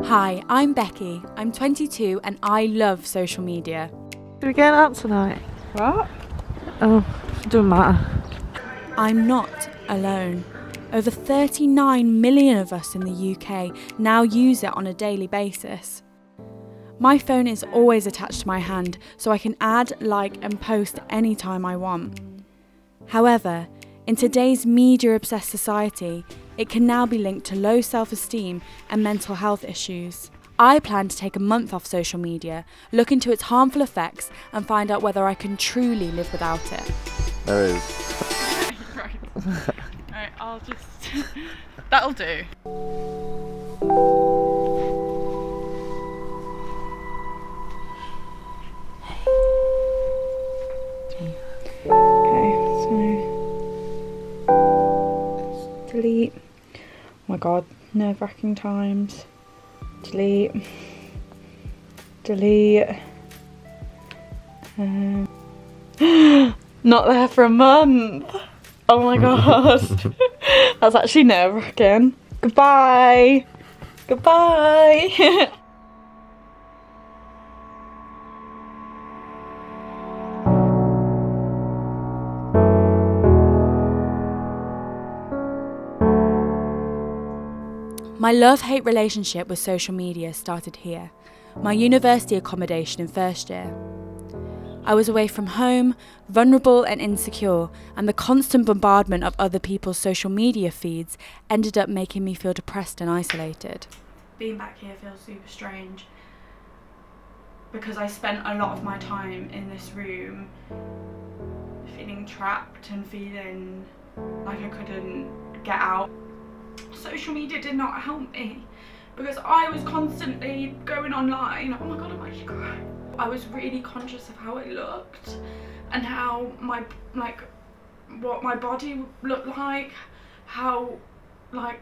Hi, I'm Becky. I'm 22 and I love social media. Are we going out tonight? What? Oh, doesn't matter. I'm not alone. Over 39 million of us in the UK now use it on a daily basis. My phone is always attached to my hand, so I can add, like and post anytime I want. However, in today's media-obsessed society, it can now be linked to low self-esteem and mental health issues. I plan to take a month off social media, look into its harmful effects and find out whether I can truly live without it. There is. Right. Alright, I'll just... That'll do. Delete. Oh my god, nerve-wracking times. Delete. Delete. Not there for a month. Oh my god. That's actually nerve-wracking. Goodbye. Goodbye. My love-hate relationship with social media started here, my university accommodation in first year. I was away from home, vulnerable and insecure, and the constant bombardment of other people's social media feeds ended up making me feel depressed and isolated. Being back here feels super strange because I spent a lot of my time in this room feeling trapped and feeling like I couldn't get out. Social media did not help me because I was constantly going online. Oh my god, I'm actually crying. I was really conscious of how it looked and how what my body looked like, how my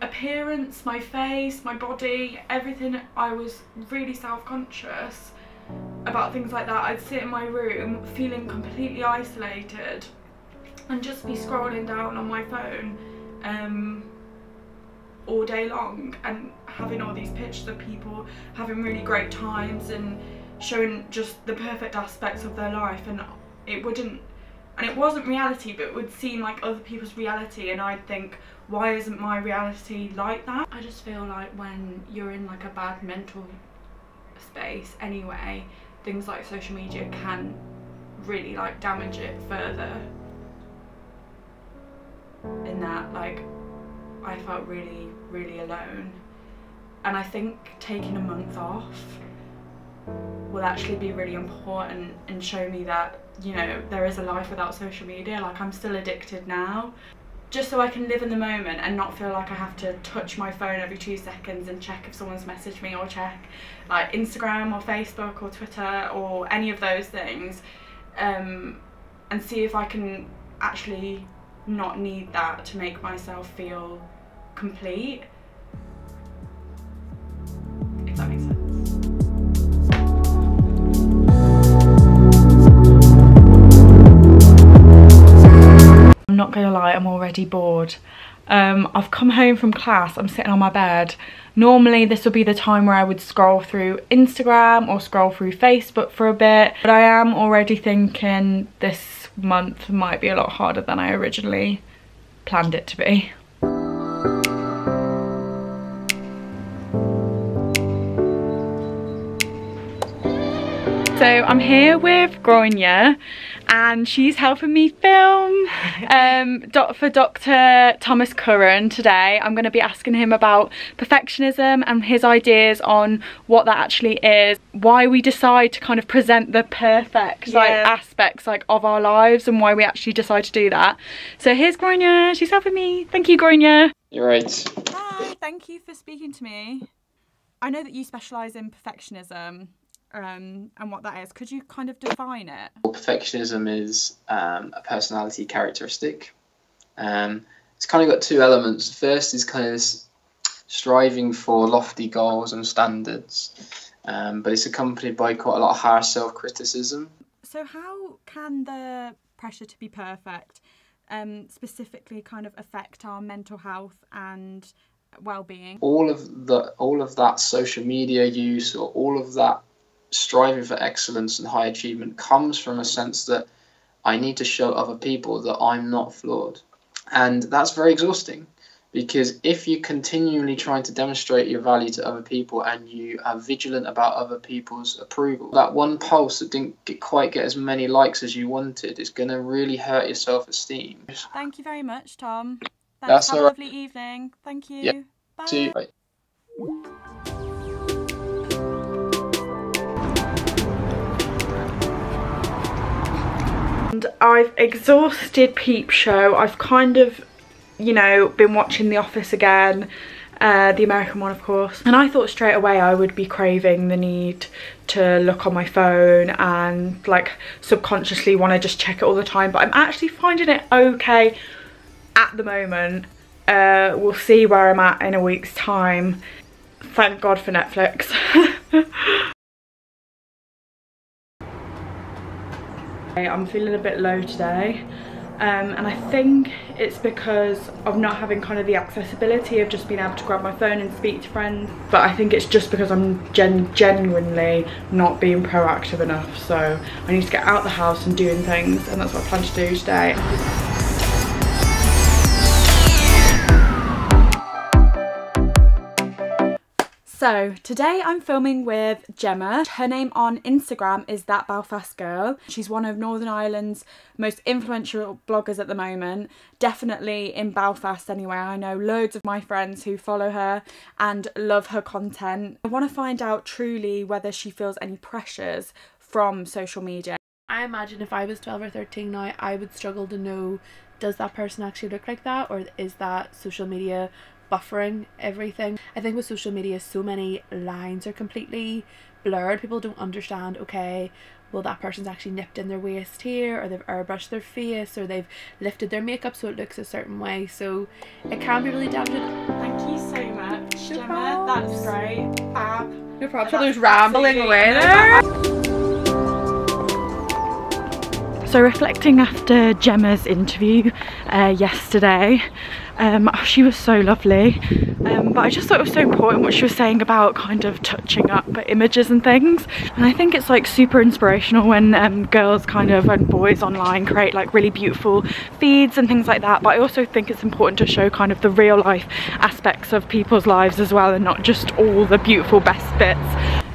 appearance, my face, my body, everything. I was really self-conscious about things like that. I'd sit in my room feeling completely isolated and just be scrolling down on my phone all day long and having all these pictures of people having really great times and showing just the perfect aspects of their life, and it wasn't reality, but it would seem like other people's reality, and I'd think, why isn't my reality like that? I just feel like when you're in like a bad mental space anyway, things like social media can really like damage it further. In that, like, I felt really, really alone, and I think taking a month off will actually be really important and show me that, you know, there is a life without social media. Like, I'm still addicted now, just so I can live in the moment and not feel like I have to touch my phone every 2 seconds and check if someone's messaged me, or check like Instagram or Facebook or Twitter or any of those things, and see if I can actually not need that to make myself feel complete, if that makes sense. I'm not gonna lie, I'm already bored. I've come home from class, I'm sitting on my bed. Normally this would be the time where I would scroll through Instagram or scroll through Facebook for a bit, but I am already thinking this month might be a lot harder than I originally planned it to be. So I'm here with Gronya and she's helping me film for Dr. Thomas Curran today. I'm going to be asking him about perfectionism and his ideas on what that actually is, why we decide to kind of present the perfect aspects of our lives, and why we actually decide to do that. So here's Gronya, she's helping me. Thank you, Gronya. You're right. Hi, thank you for speaking to me. I know that you specialise in perfectionism and what that is. Could you kind of define it? Perfectionism is a personality characteristic. It's kind of got two elements. The first is kind of this striving for lofty goals and standards, but it's accompanied by quite a lot of harsh self-criticism. So how can the pressure to be perfect specifically kind of affect our mental health and well-being. All of that social media use, or all of that striving for excellence and high achievement, comes from a sense that I need to show other people that I'm not flawed. And that's very exhausting, because if you're continually trying to demonstrate your value to other people and you are vigilant about other people's approval, that one post that didn't quite get as many likes as you wanted is going to really hurt your self-esteem. Thank you very much, Tom. That's Have a all right. lovely evening. Thank you. Yeah. Bye. See you. Bye. And I've exhausted Peep Show. I've kind of, you know, been watching The Office again, the American one, of course. And I thought straight away I would be craving the need to look on my phone and like subconsciously want to just check it all the time. But I'm actually finding it okay at the moment. We'll see where I'm at in a week's time. Thank God for Netflix. I'm feeling a bit low today, and I think it's because of not having kind of the accessibility of just being able to grab my phone and speak to friends. But I think it's just because I'm genuinely not being proactive enough. So I need to get out the house and doing things, and that's what I plan to do today. So today I'm filming with Gemma. Her name on Instagram is That Belfast Girl. She's one of Northern Ireland's most influential bloggers at the moment. Definitely in Belfast anyway. I know loads of my friends who follow her and love her content. I want to find out truly whether she feels any pressures from social media. I imagine if I was 12 or 13 now, I would struggle to know, does that person actually look like that, or is that social media buffering everything? I think with social media, so many lines are completely blurred. People don't understand, okay, well, that person's actually nipped in their waist here, or they've airbrushed their face, or they've lifted their makeup so it looks a certain way. So it can be really damaging. Thank you so much, Gemma. That's great. No problem. There's rambling away there. So reflecting after Gemma's interview yesterday, she was so lovely, but I just thought it was so important what she was saying about kind of touching up images and things. And I think it's like super inspirational when girls and boys online create like really beautiful feeds and things like that. But I also think it's important to show kind of the real life aspects of people's lives as well, and not just all the beautiful best bits.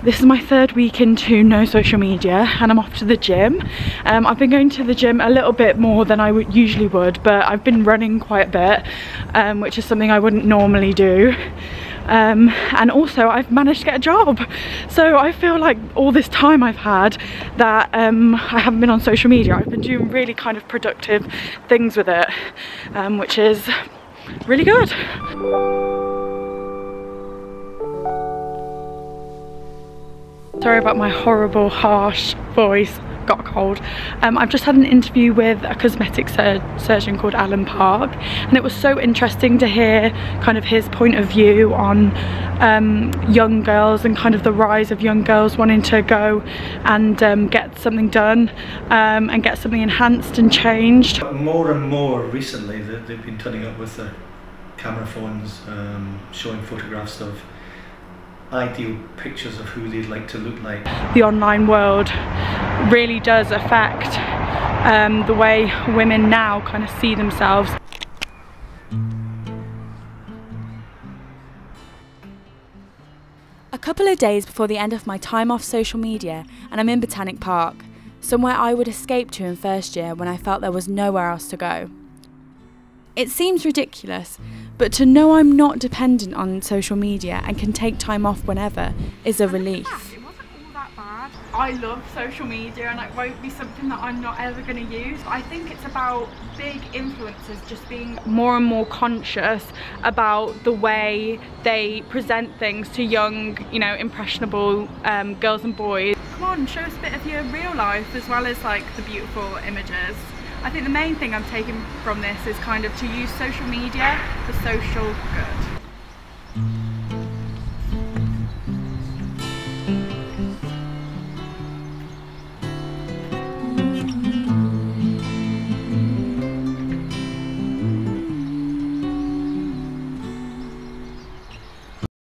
This is my third week into no social media, and I'm off to the gym. I've been going to the gym a little bit more than I usually would, but I've been running quite a bit, which is something I wouldn't normally do. And also I've managed to get a job. So I feel like all this time I've had that I haven't been on social media, I've been doing really kind of productive things with it, which is really good. Sorry about my horrible, harsh voice, got a cold. I've just had an interview with a cosmetic surgeon called Alan Park, and it was so interesting to hear kind of his point of view on young girls and kind of the rise of young girls wanting to go and get something done and get something enhanced and changed. More and more recently they've been turning up with their camera phones, showing photographs of ideal pictures of who they'd like to look like. The online world really does affect the way women now kind of see themselves. A couple of days before the end of my time off social media, and I'm in Botanic Park, somewhere I would escape to in first year when I felt there was nowhere else to go. It seems ridiculous, but to know I'm not dependent on social media and can take time off whenever is a relief. It wasn't all that bad. I love social media, and it won't be something that I'm not ever going to use. I think it's about big influencers just being more and more conscious about the way they present things to young, you know, impressionable girls and boys. Come on, show us a bit of your real life as well as like the beautiful images. I think the main thing I'm taking from this is kind of to use social media for social good.